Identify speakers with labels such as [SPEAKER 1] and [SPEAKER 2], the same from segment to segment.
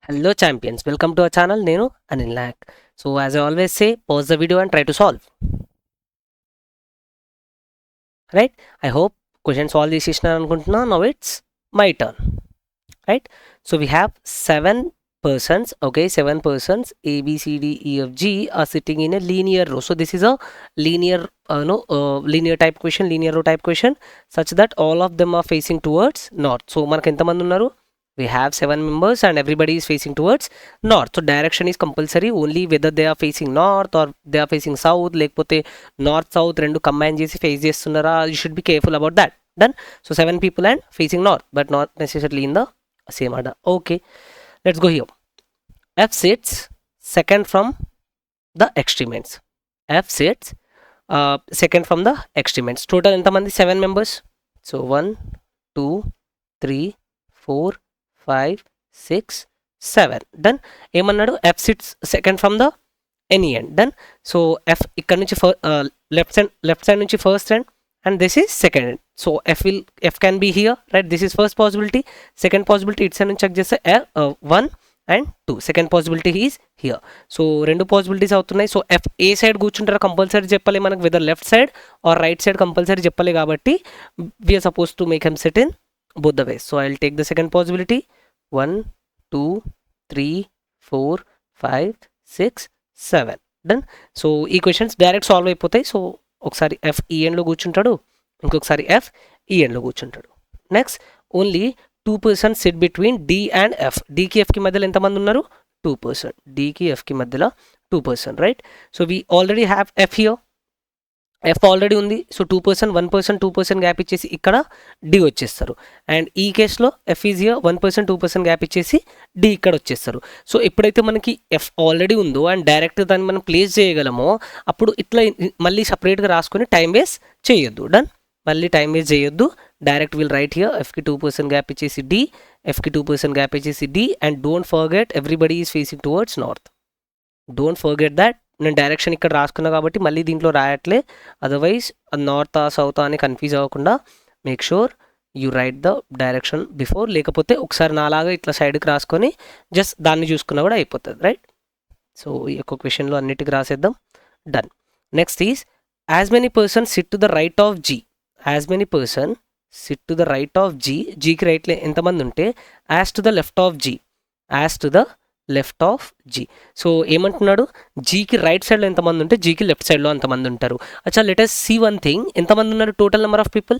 [SPEAKER 1] Hello champions, welcome to our channel. Nenu Anil Nayak. So as I always say, pause the video and try to solve. Right? I hope question solve this anukuntunna. Now it's my turn. Right? So we have 7 persons. Okay, 7 persons A, B, C, D, E, F, G are sitting in a linear row. So this is a linear linear type question, linear row type question, such that all of them are facing towards north. So manaku enta mandi unnaru? We have 7 members and everybody is facing towards north. So direction is compulsory, only whether they are facing north or they are facing south, లేకపోతే north south రెండు combine చేసి face చేస్తున్నారా, you should be careful about that. Done. So 7 people and facing north, but not necessarily in the same order. Okay, let's go here. F sits second from the extreme ends. F sits second from the extreme ends. Total ఎంతమంది? 7 members. So 1 2 3 4 5 6 7. Done. ఏమన్నాడు? F sits second from the any end. Done. So F ఇక్కడ నుంచి left side నుంచి first end and this is second end. So F can be here, right? This is first possibility. Second possibility ఇటు side నుంచి check చేస్తే 1 and 2. Second possibility is here. So రెండు possibilities అవుతున్నాయి. So F ఏ side కూర్చుంటారో compulsory చెప్పాలి మనకు, whether left side or right side compulsory చెప్పాలి. కాబట్టి we're supposed to make them sit in both the ways. So I'll take the second possibility. 1 2 3 4 5 6 7. Done. So ఈ questions direct solve అయిపోతాయి. So ఒకసారి F ఈ ఎండ్లో కూర్చుంటాడు, ఇంకొకసారి ఎఫ్ ఈ ఎండ్లో కూర్చుంటాడు. Next only 2 persons sit between D and F. డికి ఎఫ్కి మధ్యలో ఎంతమంది ఉన్నారు? 2 person. డికి ఎఫ్కి మధ్యలో 2 person, right? So we already have F here. F already ఉంది. So 2 person 1 person 2 person gap ఇచ్చేసి ఇక్కడ డి వచ్చేస్తారు. అండ్ ఈ కేసులో F is here 1 person 2 person gap ఇచ్చేసి డి ఇక్కడ వచ్చేస్తారు. సో ఎప్పుడైతే మనకి ఎఫ్ ఆల్రెడీ ఉందో అండ్ డైరెక్ట్ దాన్ని మనం ప్లేస్ చేయగలమో అప్పుడు ఇట్లా మళ్ళీ సపరేట్గా రాసుకొని టైం వేస్ట్ చేయొద్దు. డన్. మళ్ళీ టైం వేస్ట్ చేయొద్దు. Direct will write here ఎఫ్కి 2 person gap ఇచ్చేసి డి, ఎఫ్కి 2 person గ్యాప్ ఇచ్చేసి D. And don't forget everybody is facing towards north. Don't forget that. నేను డైరెక్షన్ ఇక్కడ రాసుకున్నా కాబట్టి మళ్ళీ దీంట్లో రాయట్లే, అదర్వైజ్ నార్తా సౌతా అని కన్ఫ్యూజ్ అవ్వకుండా make sure you right the direction before. లేకపోతే ఒకసారి నాలాగా ఇట్లా సైడ్కి రాసుకొని జస్ట్ దాన్ని చూసుకున్నా కూడా అయిపోతుంది, రైట్? సో ఈ యొక్క క్వశ్చన్లో అన్నిటికీ రాసేద్దాం. Done. Next is as many person sit to the right of G. As many person sit to the right of G. జీకి రైట్లో ఎంతమంది ఉంటే as to the left of G, as to the left of G. So ఏమంటున్నాడు? జీకి right సైడ్లో ఎంతమంది ఉంటే జీకి left సైడ్లో అంతమంది ఉంటారు. అచ్చా, let us see one thing. ఎంతమంది ఉన్నారు total number of people?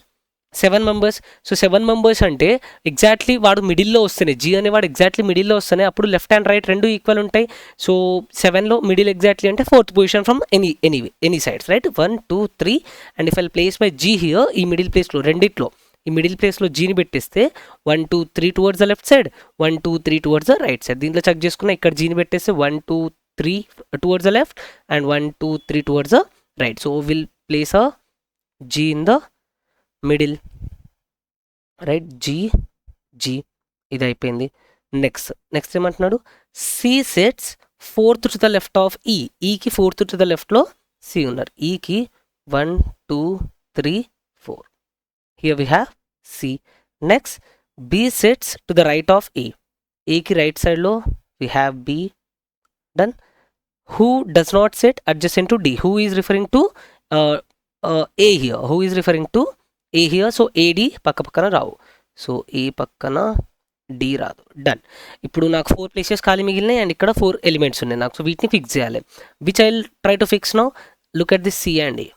[SPEAKER 1] 7 members. So 7 members అంటే ఎగ్జాక్ట్లీ వాడు మిడిల్లో వస్తేనే, జీ అనేవాడు ఎగ్జాక్ట్లీ మిడిల్లో వస్తేనే అప్పుడు లెఫ్ట్ అండ్ రైట్ రెండు ఈక్వల్ ఉంటాయి. సో 7లో మిడిల్ ఎగ్జాక్ట్లీ అంటే 4th position from any sides, right? 1 2 3. And if I place my G here, ఈ మిడిల్ ప్లేస్లో రెండిట్లో ఈ మిడిల్ ప్లేస్లో జీని పెట్టేస్తే 1 2 3 towards the left side, 1 2 3 towards the right side. దీంట్లో చెక్ చేసుకున్న ఇక్కడ జీని పెట్టేస్తే 1 2 3 towards the left and 1 2 3 towards the right. So will place a G in the middle, right? G ఇది అయిపోయింది. నెక్స్ట్ ఏమంటున్నాడు? C sets 4th to the left of E. ఈకి 4th to the లెఫ్ట్లో సి ఉన్నారు. ఈకి 1 2 3 4. Here we have C. Next, B sits to the right of A. A ki right side lo we have B. Done. Who does not sit adjacent to D? Who is referring to A here? Who is referring to A here? So AD పక్క పక్కన రావు. So A పక్కన D రాదు. Done. ఇప్పుడు నాకు 4 places ఖాళీ మిగిలినాయి and ఇక్కడ 4 elements ఉన్నాయి నాకు. సో వీటిని ఫిక్స్ చేయాలి. Which I try to fix now. Look at this C and A.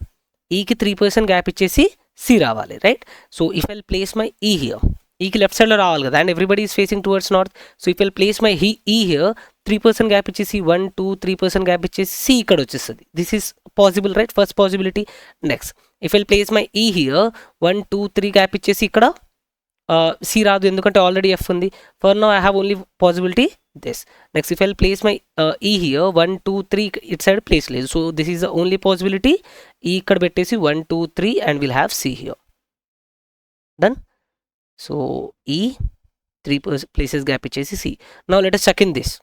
[SPEAKER 1] ఈకి 3% గ్యాప్ ఇచ్చేసి సి రావాలి, right? So if I'll place my E here, ఈకి లెఫ్ట్ సైడ్లో రావాలి కదా, and everybody is facing towards north. So if I'll place my E here, 3% gap ఇచ్చేసి 1 2 3% gap ఇచ్చేసి C ఇక్కడ వచ్చేస్తుంది. This is possible, right? First possibility. Next if I'll place my E here, 1 2 3 gap ఇచ్చేసి ఇక్కడ C రాదు, ఎందుకంటే already F ఉంది. For now I have only possibility this. Next if I place my E here, 1 2 3 it side place లేదు. So this is the only possibility. E ఇక్కడ పెట్టేసి 1 2 3 and will have C here. Done. So E 3 places gap ఇచ్చేసి C. Now let us check in this.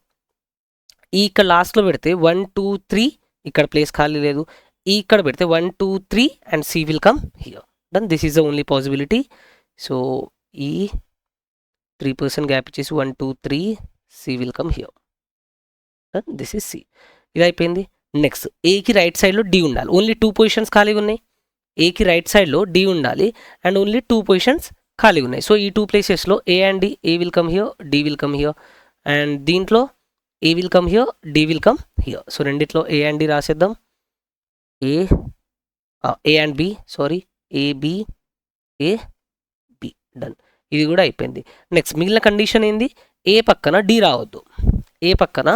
[SPEAKER 1] E ఇక్కడ లాస్ట్లో పెడితే 1 2 3 ఇక్కడ place ఖాళీ లేదు. ఈ ఇక్కడ పెడితే 1 2 3 and C will come here. Done. This is the only possibility. So E 3% gap ఇచ్చేసి 1 2 3 C will come here. This is C. ఇది అయిపోయింది. నెక్స్ట్ ఏకి రైట్ సైడ్లో డి ఉండాలి. ఓన్లీ 2 పొజిషన్స్ ఖాళీగా ఉన్నాయి. ఏకి రైట్ సైడ్లో డి ఉండాలి అండ్ ఓన్లీ 2 పొజిషన్స్ ఖాళీగా ఉన్నాయి. సో ఈ 2 ప్లేసెస్లో A and D, A will come here, D will come here. And దీంట్లో A will come here, D will come here. So రెండిట్లో ఏ అండ్ డి రాసేద్దాం. A and B, sorry, A B, A B. Done. ఇది కూడా అయిపోయింది. Next మిగిలిన condition ఏంది? ఏ పక్కన D రావద్దు. ఏ పక్కన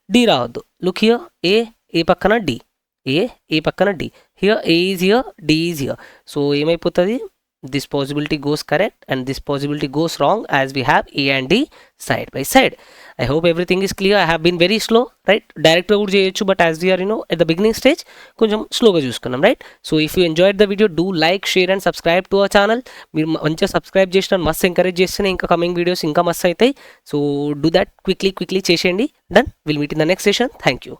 [SPEAKER 1] డి రావద్దు. లుక్ హియర్, ఏ పక్కన డి, ఏ పక్కన D. Here A is here, D is here. So ఏమైపోతుంది? This possibility goes correct and this possibility goes wrong as we have A and D side by side. I hope everything is clear. I have been very slow, right? డైరెక్ట్గా కూడా చేయొచ్చు, but as we're at the beginning stage కొంచెం స్లోగా చూసుకున్నాం, right? So if you enjoyed the video, do like, share and subscribe to our channel. మీరు మంచిగా subscribe చేసిన మస్తు ఎంకరేజ్ చేస్తేనే ఇంకా కమింగ్ వీడియోస్ ఇంకా మస్తు అవుతాయి. సో డూ దాట్ క్విక్లీ చేసేయండి. Done. Will meet in the next session. Thank you.